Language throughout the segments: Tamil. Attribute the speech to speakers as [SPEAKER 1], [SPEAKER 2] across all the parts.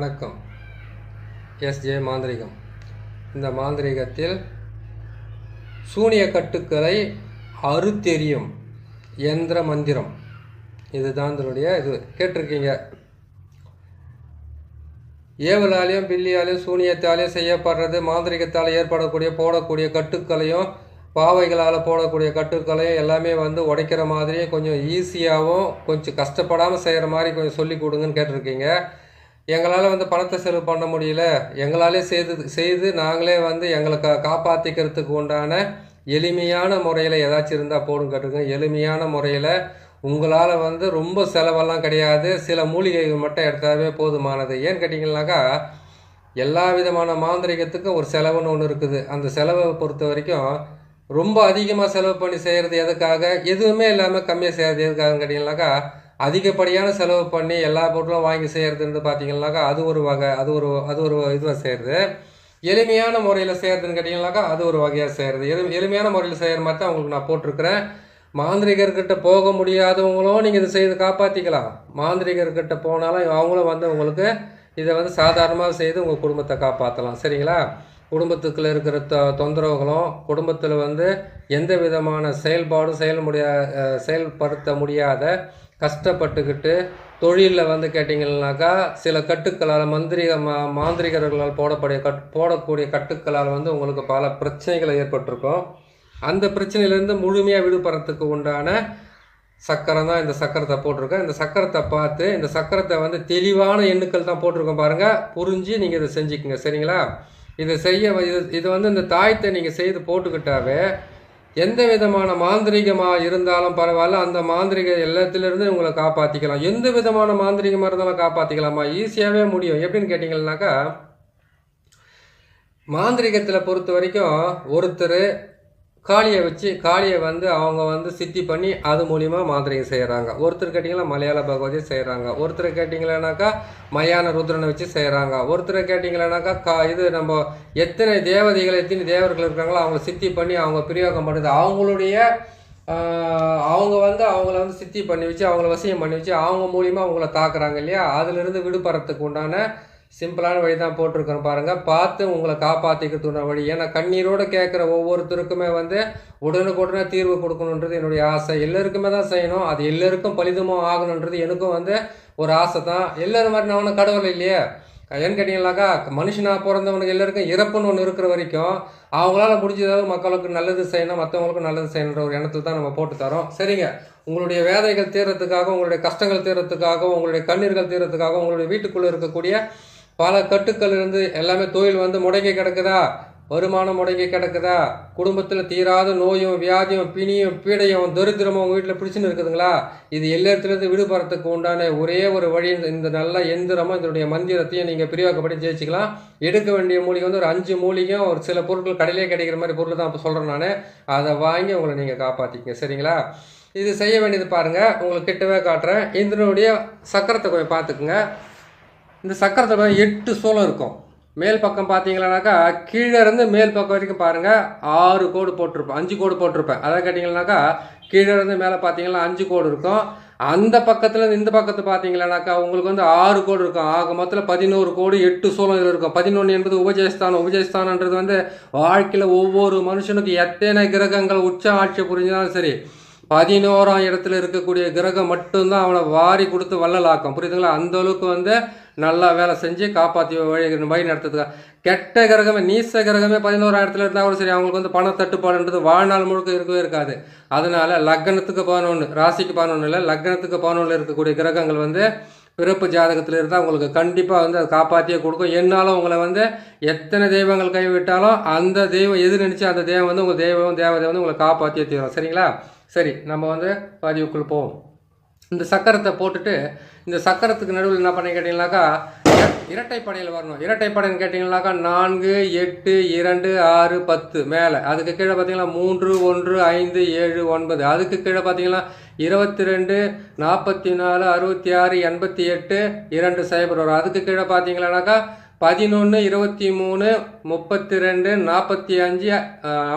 [SPEAKER 1] வணக்கம். எஸ்ஜே மாந்திரிகம். இந்த மாந்திரிகத்தில் சூனிய கட்டுக்களை அறுத்தெறியும் யந்திர மந்திரம், இதுதான் இதனுடைய இது. கேட்டிருக்கீங்க, ஏவலாலையும் பில்லியாலையும் சூனியத்தாலையும் செய்யப்படுறது, மாந்திரிகத்தால் ஏற்படக்கூடிய போடக்கூடிய கட்டுக்களையும் பாவைகளால் போடக்கூடிய கட்டுக்களையும் எல்லாமே உடைக்கிற மாதிரியும் கொஞ்சம் ஈஸியாகவும் கொஞ்சம் கஷ்டப்படாமல் செய்கிற மாதிரி கொஞ்சம் சொல்லி கொடுங்கன்னு கேட்டிருக்கீங்க. எங்களால் பணத்தை செலவு பண்ண முடியல, எங்களாலே செய்து நாங்களே எங்களை காப்பாற்றிக்கிறதுக்கு உண்டான எளிமையான முறையில் ஏதாச்சும் இருந்தால் போடும் கேட்டிருக்கேன். எளிமையான முறையில் உங்களால் ரொம்ப செலவெல்லாம் கிடையாது, சில மூலிகைகள் மட்டும் எடுத்தாவே போதுமானது. ஏன்னு கேட்டிங்கன்னாக்கா, எல்லா விதமான மாந்திரிகத்துக்கும் ஒரு செலவுன்னு ஒன்று இருக்குது. அந்த செலவை பொறுத்த வரைக்கும் ரொம்ப அதிகமாக செலவு பண்ணி செய்கிறது எதுக்காக, எதுவுமே இல்லாமல் கம்மியாக செய்கிறது எதுக்காகன்னு கேட்டிங்கன்னாக்கா, அதிகப்படியான செலவு பண்ணி எல்லா பொருளும் வாங்கி செய்கிறதுன்னு பார்த்தீங்கன்னாக்கா அது ஒரு வகை, அது ஒரு இதுவாக செய்கிறது. எளிமையான முறையில் செய்கிறதுன்னு கேட்டிங்கன்னாக்கா அது ஒரு வகையாக செய்கிறது. எளிமையான முறையில் செய்கிற மாதிரி தான் உங்களுக்கு நான் போட்டிருக்கிறேன். மாந்திரிகர்கிட்ட போக முடியாதவங்களும் நீங்கள் இதை செய்து காப்பாற்றிக்கலாம். மாந்திரிகர்கிட்ட போனாலும் அவங்களும் உங்களுக்கு இதை சாதாரணமாக செய்து உங்கள் குடும்பத்தை காப்பாற்றலாம். சரிங்களா? குடும்பத்துக்குள்ள இருக்கிற தொந்தரவுகளும், குடும்பத்தில் எந்த விதமான செயல்பாடும் செயல்படுத்த முடியாத கஷ்டப்பட்டுக்கிட்டு தொழிலில் கேட்டிங்கன்னாக்கா சில கட்டுக்களால் மாந்திரிகர்களால் போடக்கூடிய கட்டுக்களால் உங்களுக்கு பல பிரச்சனைகள் ஏற்பட்டிருக்கும். அந்த பிரச்சனையிலேருந்து முழுமையாக விடுபடுறதுக்கு உண்டான சக்கரம் தான் இந்த சக்கரத்தை போட்டிருக்கேன். இந்த சக்கரத்தை பார்த்து, இந்த சக்கரத்தை தெளிவான எண்ணுக்கள் தான் போட்டிருக்கோம் பாருங்கள், புரிஞ்சு நீங்கள் இதை செஞ்சுக்கோங்க. சரிங்களா? இதை இது இந்த தாயத்தை நீங்கள் செய்து போட்டுக்கிட்டாவே எந்த விதமான மாந்திரிகமாக இருந்தாலும் பரவாயில்ல, அந்த மாந்திரிக எல்லாத்திலிருந்து உங்களை காப்பாற்றிக்கலாம். எந்த விதமான மாந்திரிகமாக இருந்தாலும் காப்பாற்றிக்கலாமா? ஈஸியாகவே முடியும். எப்படின்னு கேட்டிங்கன்னாக்கா, மாந்திரிகத்தில் பொறுத்த வரைக்கும் ஒருத்தர் காளியை வச்சு அவங்க சித்தி பண்ணி அது மூலிமா மாந்திரிகம் செய்கிறாங்க. ஒருத்தர் கேட்டிங்கன்னா மலையாள பகவதியை செய்கிறாங்க. ஒருத்தர் கேட்டிங்களானாக்கா மயான ருத்ரனை வச்சு செய்கிறாங்க. ஒருத்தர் கேட்டிங்களானாக்கா இது நம்ம எத்தனை தேவர்கள் இருக்காங்களோ அவங்கள சித்தி பண்ணி அவங்க பிரயோகம் பண்ணுறது, அவங்கள சித்தி பண்ணி வச்சு அவங்கள வசியம் பண்ணி வச்சு அவங்க மூலிமா அவங்கள தாக்குறாங்க இல்லையா? அதிலிருந்து விடுபடுறதுக்கு உண்டான சிம்பிளான வழி தான் போட்டிருக்கிறோம் பாருங்கள். பார்த்து உங்களை காப்பாற்றிக்கிறதுன வழி. ஏன்னா கண்ணீரோடு கேட்குற ஒவ்வொருத்தருக்குமே உடனுக்குடனே தீர்வு கொடுக்கணுன்றது என்னுடைய ஆசை. எல்லாருக்குமே தான் செய்யணும், அது எல்லாருக்கும் பலிதமும் ஆகணுன்றது எனக்கும் ஒரு ஆசை தான். எல்லோரும் மாதிரி நான் ஒன்றும் கடவுள் இல்லையே. ஏன்னு கேட்டிங்கன்னாக்கா, மனுஷனாக பிறந்தவனுக்கு எல்லாருக்கும் இறப்புன்னு ஒன்று இருக்கிற வரைக்கும் அவங்களால முடிஞ்சதாவது மக்களுக்கு நல்லது செய்யணும், மற்றவங்களுக்கும் நல்லது செய்யணுன்ற ஒரு எண்ணத்தில் தான் நம்ம போட்டு தரோம். சரிங்க, உங்களுடைய வேதைகள் தீர்றதுக்காக, உங்களுடைய கஷ்டங்கள் தீர்றதுக்காக, உங்களுடைய கண்ணீர்கள் தீர்றதுக்காக, உங்களுடைய வீட்டுக்குள்ளே இருக்கக்கூடிய பல கட்டுக்கள் இருந்து எல்லாமே தொழில் முடங்கி கிடக்குதா, வருமானம் முடங்கி கிடக்குதா, குடும்பத்தில் தீராத நோயும் வியாதியும் பிணியும் பீடையும் தரித்திரமும் உங்கள் வீட்டில் பிடிச்சுன்னு இருக்குதுங்களா, இது எல்லாத்துலேருந்து விடுபடுறதுக்கு உண்டான ஒரே ஒரு வழி இந்த நல்ல எந்திரமும் இதனுடைய மந்திரத்தையும் நீங்கள் பிரயோகப்படி ஜெயிச்சிக்கலாம். எடுக்க வேண்டிய மூலிகை ஒரு 5 மூலிகையும் ஒரு சில பொருட்கள் கடையிலே கிடைக்கிற மாதிரி பொருள் தான் இப்போ சொல்கிறேன் நான். அதை வாங்கி உங்களை நீங்கள் காப்பாற்றிக்கங்க. சரிங்களா? இது செய்ய வேண்டியது பாருங்கள், உங்களுக்கு கிட்டவே காட்டுறேன். இதனுடைய சக்கரத்தை கொஞ்சம் பார்த்துக்குங்க. இந்த சக்கரத்தை 8 சூலம் இருக்கும். மேல் பக்கம் பார்த்தீங்கன்னாக்கா கீழே இருந்து மேல் பக்கம் வரைக்கும் பாருங்கள் 6 கோடு போட்டிருப்பேன், 5 கோடு போட்டிருப்பேன். அதை கேட்டிங்கன்னாக்கா கீழே இருந்து மேலே பார்த்தீங்கன்னா 5 கோடு இருக்கும். அந்த பக்கத்தில் இந்த பக்கத்து பார்த்தீங்கன்னாக்கா உங்களுக்கு 6 கோடு இருக்கும். ஆக மொத்தத்தில் 11 கோடு 8 சூலம் இதில் இருக்கும். 11 என்பது உபஜயஸ்தானம். உபஜயஸ்தானன்றது வாழ்க்கையில் ஒவ்வொரு மனுஷனுக்கு எத்தனை கிரகங்கள் உச்ச ஆட்சி புரிஞ்சாலும் சரி, 11ஆம் இடத்துல இருக்கக்கூடிய கிரகம் மட்டும்தான் அவனை வாரி கொடுத்து வள்ளலாக்கும். புரியுதுங்களா? அந்த அளவுக்கு நல்லா வேலை செஞ்சு காப்பாற்றி வழி நடத்துறதுக்காக. கெட்ட கிரகமே, நீச கிரகமே 11ஆம் இடத்துல இருந்தால் கூட சரி, அவங்களுக்கு பண தட்டுப்பாடுன்றது வாழ்நாள் முழுக்க இருக்கவே இருக்காது. அதனால லக்னத்துக்கு 11, ராசிக்கு 11 இல்லை, லக்னத்துக்கு 11 இருக்கக்கூடிய கிரகங்கள் பிறப்பு ஜாதகத்தில் இருந்தால் உங்களுக்கு கண்டிப்பாக அதை காப்பாற்றியே கொடுக்கும். என்னாலும் உங்களை எத்தனை தெய்வங்கள் கைவிட்டாலும் அந்த தெய்வம் எது நினச்சி அந்த தெய்வம் உங்கள் தேவதை உங்களை காப்பாற்றியே தீரும். சரிங்களா? சரி, நம்ம பதிவுக்குள் போவோம். இந்த சக்கரத்தை போட்டுட்டு இந்த சக்கரத்துக்கு நடுவில் என்ன பண்ணி கேட்டிங்கனாக்கா இரட்டைப்படையில் வரணும். இரட்டைப்படைன்னு கேட்டிங்கனாக்கா 4, 8, 2, 6, 10 மேலே. அதுக்கு கீழே பார்த்தீங்கன்னா 3, 1, 5, 7, 9. அதுக்கு கீழே பார்த்தீங்கன்னா 22, 44, 66, 88, 2 0 வரும். அதுக்கு கீழே பார்த்தீங்கன்னாக்கா 11, 23, 32, 45,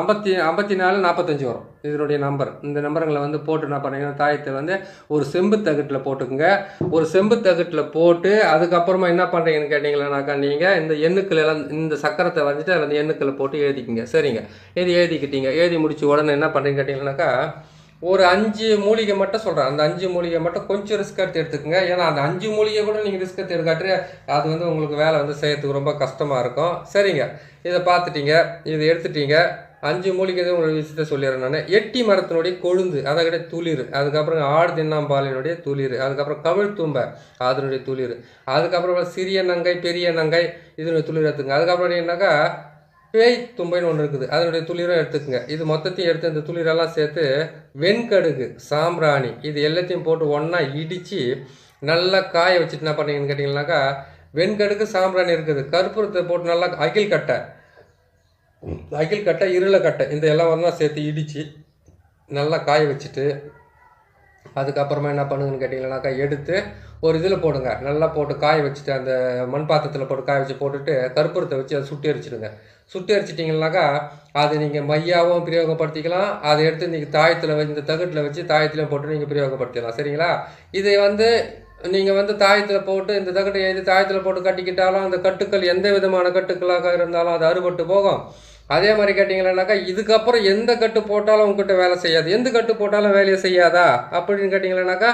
[SPEAKER 1] 54, 45 வரும். இதனுடைய நம்பர். இந்த நம்பருங்களை வந்து போட்டு என்ன பண்ணுறீங்கன்னா தாயத்தை வந்து ஒரு செம்பு தகட்டில் போட்டுக்குங்க. ஒரு செம்பு தகட்டில் போட்டு அதுக்கப்புறமா என்ன பண்ணுறீங்கன்னு கேட்டிங்களானாக்கா நீங்கள் இந்த எண்ணுக்கள் எல்லாம் இந்த சக்கரத்தை வந்துட்டு அதில் அந்த எண்ணுக்களை போட்டு எழுதிக்கிங்க. சரிங்க, எழுதிக்கிட்டீங்க. எழுதி முடிச்சு உடனே என்ன பண்ணுறீங்கன்னு கேட்டிங்கன்னாக்கா ஒரு 5 மூலிகை மட்டும் சொல்கிறேன். அந்த 5 மூலிகை மட்டும் கொஞ்சம் ரிஸ்க் எடுத்துக்குங்க. ஏன்னா அந்த 5 மூலிகை கூட நீங்கள் ரிஸ்க் எடுக்காட்டு அது வந்து உங்களுக்கு வேலை வந்து செய்யறதுக்கு ரொம்ப கஷ்டமாக இருக்கும். சரிங்க, இதை பார்த்துட்டீங்க, இதை எடுத்துட்டீங்க. 5 மூலிகை ஒரு விஷயத்த சொல்லிடுறேன் நான். எட்டி மரத்தினுடைய கொழுந்து, அதை கிட்ட துளிர், அதுக்கப்புறம் ஆடு தின்னாம்பாலினுடைய துளிர், அதுக்கப்புறம் கவிழ்த்தும்பை அதனுடைய துளிர், அதுக்கப்புறம் சிறிய நங்கை பெரிய நங்கை இதனுடைய துளிர் எடுத்துங்க. அதுக்கப்புறம் என்னன்னாக்கா பேய் தும்பைன்னு ஒன்று இருக்குது, அதனுடைய துளிரும் எடுத்துக்குங்க. இது மொத்தத்தையும் எடுத்து இந்த துளிரெல்லாம் சேர்த்து வெண்கடுகு சாம்பிராணி இது எல்லாத்தையும் போட்டு ஒன்றா இடித்து நல்லா காய வச்சுட்டு என்ன பண்ணுறீங்கன்னு கேட்டிங்கன்னாக்கா வெண்கடுகு சாம்பிராணி இருக்குது, கற்பூரத்தை போட்டு நல்லா அகில் கட்டை இருளை கட்டை இந்த எல்லாம் ஒன்றா சேர்த்து இடித்து நல்லா காய வச்சுட்டு அதுக்கப்புறமா என்ன பண்ணுங்கன்னு கேட்டிங்கன்னாக்கா எடுத்து ஒரு இதில் போடுங்க. நல்லா போட்டு காய வச்சுட்டு அந்த மண் பாத்திரத்தில் போட்டு காய வச்சு போட்டுட்டு கற்பூரத்தை வச்சு அதை சுட்டி அரிச்சிடுங்க. சுட்டி அரிச்சிட்டிங்கனாக்கா அது நீங்கள் மையாவும் பிரயோகப்படுத்திக்கலாம். அதை எடுத்து நீங்கள் தாயத்தில் இந்த தகட்டில் வச்சு தாயத்திலையும் போட்டு நீங்கள் பிரயோகப்படுத்திக்கலாம். சரிங்களா, இதை வந்து நீங்கள் வந்து தாயத்தில் போட்டு இந்த தகட்டை எழுதி தாயத்தில் போட்டு கட்டிக்கிட்டாலும் அந்த கட்டுக்கள் எந்த விதமான கட்டுக்களாக இருந்தாலும் அது அறுபட்டு போகும். அதே மாதிரி கேட்டிங்கன்னாக்கா இதுக்கப்புறம் எந்த கட்டு போட்டாலும் உங்ககிட்ட வேலை செய்யாது. எந்த கட்டு போட்டாலும் வேலையை செய்யாதா அப்படின்னு கேட்டிங்கன்னாக்கா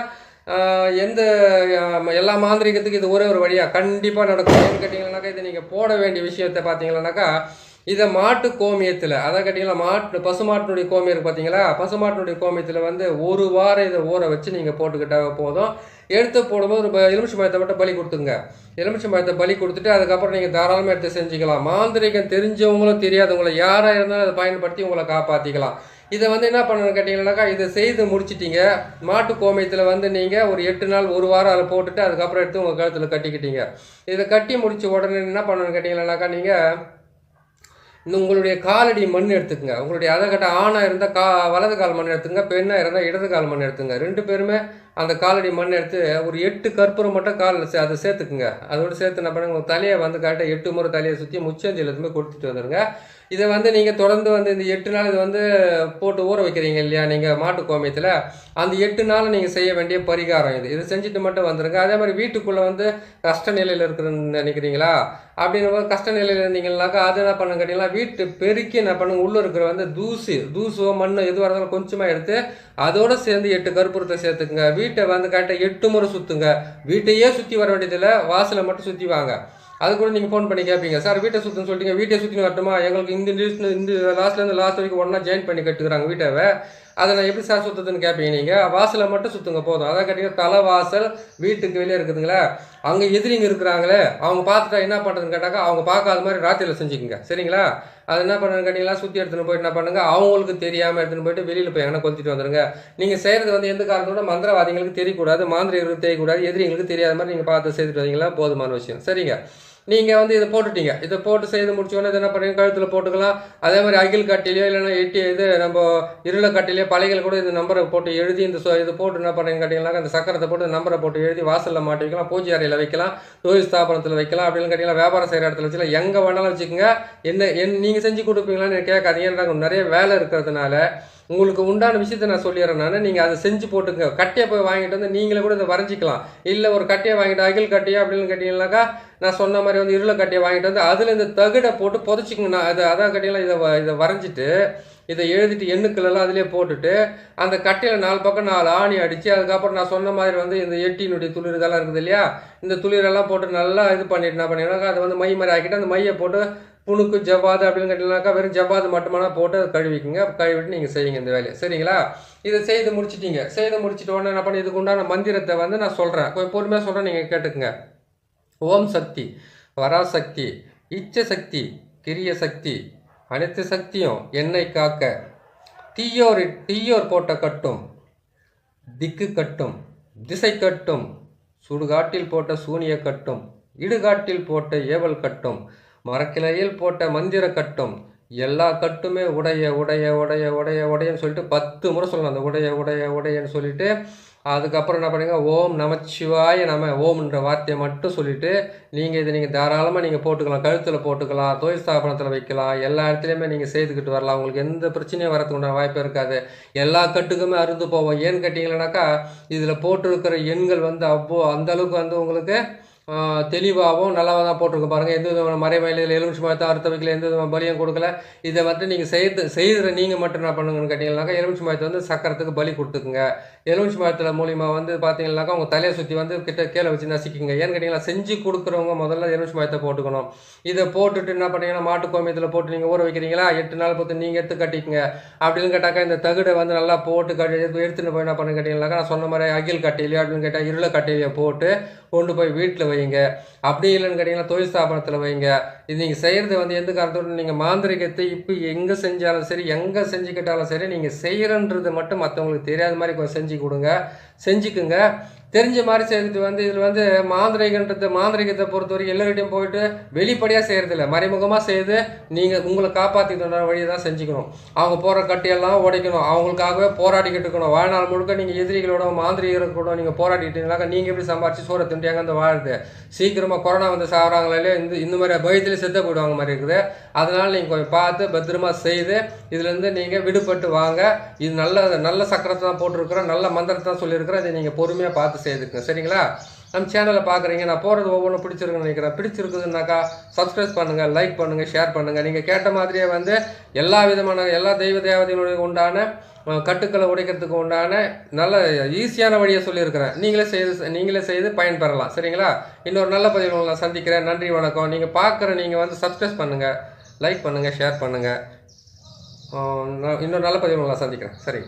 [SPEAKER 1] எந்த எல்லா மாந்திரிகத்துக்கு இது ஒரே ஒரு வழியாக கண்டிப்பாக நடக்கும். ஏன்னு கேட்டிங்கன்னாக்கா இதை நீங்கள் போட வேண்டிய விஷயத்தை பார்த்தீங்கன்னாக்கா இதை மாட்டு கோமியத்தில், அதான் கேட்டிங்கன்னா பசுமாட்டினுடைய கோமியம் இருக்குது பார்த்தீங்களா, பசுமாட்டினுடைய கோமியத்தில் வந்து ஒரு வாரம் இதை ஊற வச்சு நீங்கள் போட்டுக்கிட்டால் போதும். எடுத்து போடும்போது ஒரு எலுமிச்சை பழத்தை மட்டும் பலி கொடுத்துங்க. எலுமிச்சை பழத்தை பலி கொடுத்துட்டு அதுக்கப்புறம் நீங்கள் தாராளமாக எடுத்து செஞ்சுக்கலாம். மாந்திரிகம் தெரிஞ்சவங்களும் தெரியாதவங்களும் யாராக இருந்தாலும் அதை பயன்படுத்தி உங்களை காப்பாற்றிக்கலாம். இதை வந்து என்ன பண்ணணும்னு கேட்டிங்கன்னாக்கா இதை செய்து முடிச்சிட்டிங்க. மாட்டு கோமியத்தில் வந்து நீங்கள் ஒரு 8 நாள் ஒரு வாரம் அதை போட்டுட்டு அதுக்கப்புறம் எடுத்து உங்கள் கழுத்தில் கட்டிக்கிட்டீங்க. இதை கட்டி முடித்த உடனே என்ன பண்ணணும்னு கேட்டிங்கன்னாக்கா நீங்கள் உங்களுடைய காலடி மண் எடுத்துக்கங்க. உங்களுடைய அதற்கட்ட ஆணாக இருந்தால் வலது கால் மண் எடுத்துங்க, பெண்ணாக இருந்தால் இடது கால் மண் எடுத்துங்க. 2 பேருமே அந்த காலடி மண் எடுத்து ஒரு 8 கற்பூரம் மட்டும் காலில் அதை சேர்த்துக்குங்க. அதோடு சேர்த்து என்ன பண்ணுங்க, உங்கள் தலையை வந்து கரெக்டாக 8 முறை தலையை சுற்றி முச்சந்தியில் எதுவுமே கொடுத்துட்டு வந்துடுங்க. இதை வந்து நீங்கள் தொடர்ந்து வந்து இந்த 8 நாள் இது வந்து போட்டு ஊற வைக்கிறீங்க இல்லையா நீங்கள் மாட்டு கோமியத்தில், அந்த 8 நாள் நீங்கள் செய்ய வேண்டிய பரிகாரம் இது. இதை செஞ்சுட்டு மட்டும் வந்துடுங்க. அதே மாதிரி வீட்டுக்குள்ளே வந்து கஷ்ட நிலையில் இருக்கிறன்னு நினைக்கிறீங்களா, அப்படின்ற கஷ்ட நிலையில் இருந்தீங்கன்னாக்கா அது என்ன பண்ணுங்க கேட்டிங்களா வீட்டு பெருக்கி என்ன பண்ணுங்க உள்ளே இருக்கிற வந்து தூசோ மண் எதுவாக இருந்தாலும் கொஞ்சமாக எடுத்து அதோடு சேர்ந்து 8 கற்பூரத்தை சேர்த்துக்குங்க. வீட்டை வந்து கரெக்டாக 8 முறை சுற்றுங்க. வீட்டையே சுற்றி வர வேண்டியதில்லை, வாசலை மட்டும் சுற்றி வாங்க. அது கூட நீங்கள் ஃபோன் பண்ணி கேட்பீங்க, சார் வீட்டை சுற்றுன்னு சொல்லிட்டீங்க, வீட்டை சுற்றின்னு வரட்டுமா, எங்களுக்கு இந்த லாஸ்ட்லேருந்து லாஸ்ட் வரைக்கும் ஒன்றா ஜாயின் பண்ணி கட்டுக்கிறாங்க வீட்டை, அதை நான் எப்படி சார் சுற்றுதுன்னு கேட்பீங்க. நீங்கள் வாசலை மட்டும் சுற்றுங்க போதும். அதான் கேட்டீங்கன்னா தலைவாசல் வீட்டுக்கு வெளியே இருக்குதுங்களே அங்கே எதிரிங்க இருக்கிறாங்களே அவங்க பார்த்துட்டா என்ன பண்ணுறதுன்னு கேட்டாக்கா அவங்க பார்க்காத மாதிரி ராத்திரியில் செஞ்சுக்குங்க. சரிங்களா, அது என்ன பண்ணுன்னு கேட்டிங்களா சுற்றி எடுத்துன்னு போயிட்டு என்ன பண்ணுங்க அவங்களுக்கு தெரியாமல் எடுத்துன்னு போயிட்டு வெளியில் போய் எங்கன்னா கொளுத்திட்டு வந்துடுங்க. நீங்கள் செய்கிறது வந்து எந்த காரணத்தோட மந்திரவாதிகளுக்கு தெரியக்கூடாது, மாந்திரிகளுக்கு தெரியக்கூடாது, எதிரிங்களுக்கு தெரியாத மாதிரி நீங்கள் பார்த்து செய்துட்டு வந்தீங்களா போதுமான விஷயம். சரிங்க, நீங்கள் வந்து இதை போட்டுட்டீங்க. இதை போட்டு செய்து முடிச்சோன்னே இதை என்ன பண்ணுறீங்க கழுத்தில் போட்டுக்கலாம். அதே மாதிரி அகில் கட்டிலையோ இல்லைன்னா இது நம்ம இருளை கட்டிலையோ பழைகள் கூட இந்த நம்பரை போட்டு எழுதி இது போட்டு என்ன பண்ணுறீங்க கேட்டிங்கனாக்கா அந்த சக்கரத்தை போட்டு நம்பரை போட்டு எழுதி வாசலில் மாட்டி வைக்கலாம், பூஜை அறையில் வைக்கலாம், தொழில் ஸ்தாபனத்தில் வைக்கலாம், அப்படின்னு கேட்டிங்கன்னா வியாபாரம் செய்கிற இடத்துல வச்சுக்கலாம், எங்கே வேணாலும் வச்சுக்கோங்க. நீங்கள் செஞ்சு கொடுப்பீங்களான்னு கேட்காதீங்க. நிறைய வேலை இருக்கிறதுனால உங்களுக்கு உண்டான விஷயத்தை நான் சொல்லிடுறேன். நீங்கள் அதை செஞ்சு போட்டுங்க. கட்டையை போய் வாங்கிட்டு வந்து நீங்களே கூட இதை வரைஞ்சிக்கலாம். இல்லை ஒரு கட்டையை வாங்கிட்டு அகில் கட்டையா அப்படின்னு கேட்டிங்கனாக்கா நான் சொன்ன மாதிரி வந்து இருளை கட்டையை வாங்கிட்டு வந்து அதில் இந்த தகடை போட்டு புதைச்சிக்கங்க. அதான் கேட்டிங்கன்னா இதை வரைஞ்சிட்டு இதை எழுதிட்டு எண்ணுக்களெல்லாம் அதிலே போட்டுட்டு அந்த கட்டையில் 4 பக்கம் 4 ஆணி அடித்து அதுக்கப்புறம் நான் சொன்ன மாதிரி வந்து இந்த எட்டினுடைய துளிர் இதெல்லாம் இருக்குது இல்லையா, இந்த துளிரெல்லாம் போட்டு நல்லா இது பண்ணிட்டு என்ன பண்ணிங்கனாக்கா அதை வந்து மை மாதிரி ஆக்கிட்டு அந்த மையை போட்டு புணுக்கு ஜவ்வாது அப்படின்னு கேட்டிங்கனாக்கா வெறும் ஜவ்வாது மட்டுமானா போட்டு அதை கழுவிக்குங்க. கழுவிட்டு நீங்கள் செய்யுங்க இந்த வேலையை. சரிங்களா, இதை செய்து முடிச்சிட்டிங்க. செய்து முடிச்சிட்டு உடனே என்ன பண்ணி இதுக்கு உண்டான மந்திரத்தை வந்து நான் சொல்கிறேன், கொஞ்சம் பொறுமையாக சொல்கிறேன், நீங்கள் கேட்டுக்குங்க. ஓம் சக்தி, பராசக்தி, இச்ச சக்தி, கிரிய சக்தி, அனைத்து சக்தியும் என்னை காக்க, தீயோர் போட்ட கட்டும், திக்கு கட்டும், திசை கட்டும், சுடுகாட்டில் போட்ட சூனிய கட்டும், இடுகாட்டில் போட்ட ஏவல் கட்டும், மரக்கிளையில் போட்ட மந்திர கட்டும், எல்லா கட்டுமே உடைய உடைய உடைய உடைய உடையன்னு சொல்லிட்டு 10 முறை சொல்லணும். அந்த உடைய உடைய உடையன்னு சொல்லிட்டு அதுக்கப்புறம் என்ன பண்ணுங்க, ஓம் நமச்சிவாய நம ஓம்ன்ற வார்த்தையை மட்டும் சொல்லிவிட்டு நீங்கள் தாராளமாக நீங்கள் போட்டுக்கலாம். கழுத்தில் போட்டுக்கலாம், தொழில் ஸ்தாபனத்தில் வைக்கலாம், எல்லா இடத்துலையுமே நீங்கள் செய்துக்கிட்டு வரலாம். உங்களுக்கு எந்த பிரச்சனையும் வரதுக்கு உண்டான வாய்ப்பு இருக்காது. எல்லா கட்டுக்குமே அறுந்து போவோம். ஏன்னு கேட்டிங்கன்னாக்கா இதில் போட்டிருக்கிற எண்கள் வந்து அந்தளவுக்கு வந்து உங்களுக்கு தெளிவாகவும் நல்லாவாக தான் போட்டிருக்க பாருங்கள். எந்த விதமான மறைமலையில் எலுமிச்சை மரத்தை அறுத்த வைக்கல, எந்த விதமான பலியும் கொடுக்கல. இதை வந்து நீங்கள் செய்கிற நீங்கள் மட்டும் என்ன பண்ணுங்கன்னு கேட்டிங்கன்னாக்கா எலுமிச்சை மரத்தை வந்து சக்கரத்துக்கு பலி கொடுத்துக்குங்க. எலுமிச்சை மரத்தில் மூலிமா வந்து பார்த்தீங்கன்னாக்கா உங்கள் தலையை சுற்றி வந்து கீழே வச்சு நசிக்குங்க. ஏன்னு கேட்டிங்கன்னா செஞ்சு கொடுக்குறவங்க முதல்ல எலுமிச்சை மரத்தை போட்டுக்கணும். இதை போட்டுட்டு என்ன பண்ணீங்கன்னா மாட்டு கோமியத்தில் போட்டு நீங்கள் ஊற வைக்கிறீங்களா, 8 நாள் பொறுத்து நீங்கள் எடுத்து கட்டிக்குங்க. அப்படின்னு கேட்டாக்கா இந்த தகுடை வந்து நல்லா போட்டு எடுத்துகிட்டு போய் என்ன பண்ணு கேட்டிங்கன்னாக்கா நான் சொன்ன மாதிரி அகில் கட்டையிலையோ அப்படின்னு கேட்டால் இருளை கட்டையிலையோ போட்டு கொண்டு போய் வீட்டில் வைங்க. அப்படி இல்லைன்னு கேட்டிங்கன்னா தொழில் ஸ்தாபனத்தில் வைங்க. இது நீங்கள் செய்கிறது வந்து எந்த காரணத்தோடு நீங்கள் மாந்திரிகத்தை இப்போ எங்கே செஞ்சாலும் சரி, எங்கே செஞ்சுக்கிட்டாலும் சரி, நீங்கள் செய்கிறன்றது மட்டும் மற்றவங்களுக்கு தெரியாத மாதிரி கொஞ்சம் செஞ்சுக்குங்க. தெரிஞ்ச மாதிரி செய்துட்டு வந்து இதில் வந்து மாந்திரிகத்தை பொறுத்தவரைக்கும் எல்லார்கிட்டையும் போயிட்டு வெளிப்படையாக செய்கிறதில்ல, மறைமுகமாக செய்து நீங்கள் உங்களை காப்பாற்றிக்கிற வழியை தான் செஞ்சுக்கணும். அவங்க போகிற கட்டியெல்லாம் உடைக்கணும், அவங்களுக்காகவே போராடிக்கிட்டு இருக்கணும். வாழ்நாள் முழுக்க நீங்கள் எதிரிகளோட மாந்திரிகளோட நீங்கள் போராடிக்கிட்டீங்கன்னாக்கா நீங்கள் எப்படி சம்பாரிச்சு சோறை திண்டு எங்கே வாழ்றது? சீக்கிரமாக கொரோனா வந்து சாகிறாங்களே, இந்த மாதிரி பயத்தில் செத்த போயிடுவாங்க மாதிரி இருக்குது. அதனால் நீங்கள் கொஞ்சம் பார்த்து பத்திரமா செய்து இதுலேருந்து நீங்கள் விடுபட்டு வாங்க. இது நல்ல சக்கரத்தை தான் போட்டிருக்கிறோம், நல்ல மந்திரத்தை தான் சொல்லியிருக்கிறோம். இதை நீங்கள் பொறுமையாக பார்த்து செய்துக்குங்க. சரிங்களா? நம்ம சேனலை பார்க்குறீங்க, நான் போகிறது ஒவ்வொன்றும் பிடிச்சிருக்குன்னு நினைக்கிறேன். பிடிச்சிருக்குதுன்னாக்கா சப்ஸ்கிரைப் பண்ணுங்கள், லைக் பண்ணுங்கள், ஷேர் பண்ணுங்கள். நீங்கள் கேட்ட மாதிரியே வந்து எல்லா தெய்வ தேவதைகளுடைய உண்டான கட்டுக்களை உடைக்கிறதுக்கு உண்டான நல்ல ஈஸியான வழியை சொல்லியிருக்கிறேன். நீங்களே செய்து பயன்பெறலாம். சரிங்களா? இன்னொரு நல்ல பதிவில் உங்களை சந்திக்கிறேன். நன்றி, வணக்கம். நீங்கள் வந்து சப்ஸ்கிரைப் பண்ணுங்கள், லைக் பண்ணுங்கள், ஷேர் பண்ணுங்கள். இன்னொரு நல்ல பதிவில் உங்களை சந்திக்கிறேன். சரி.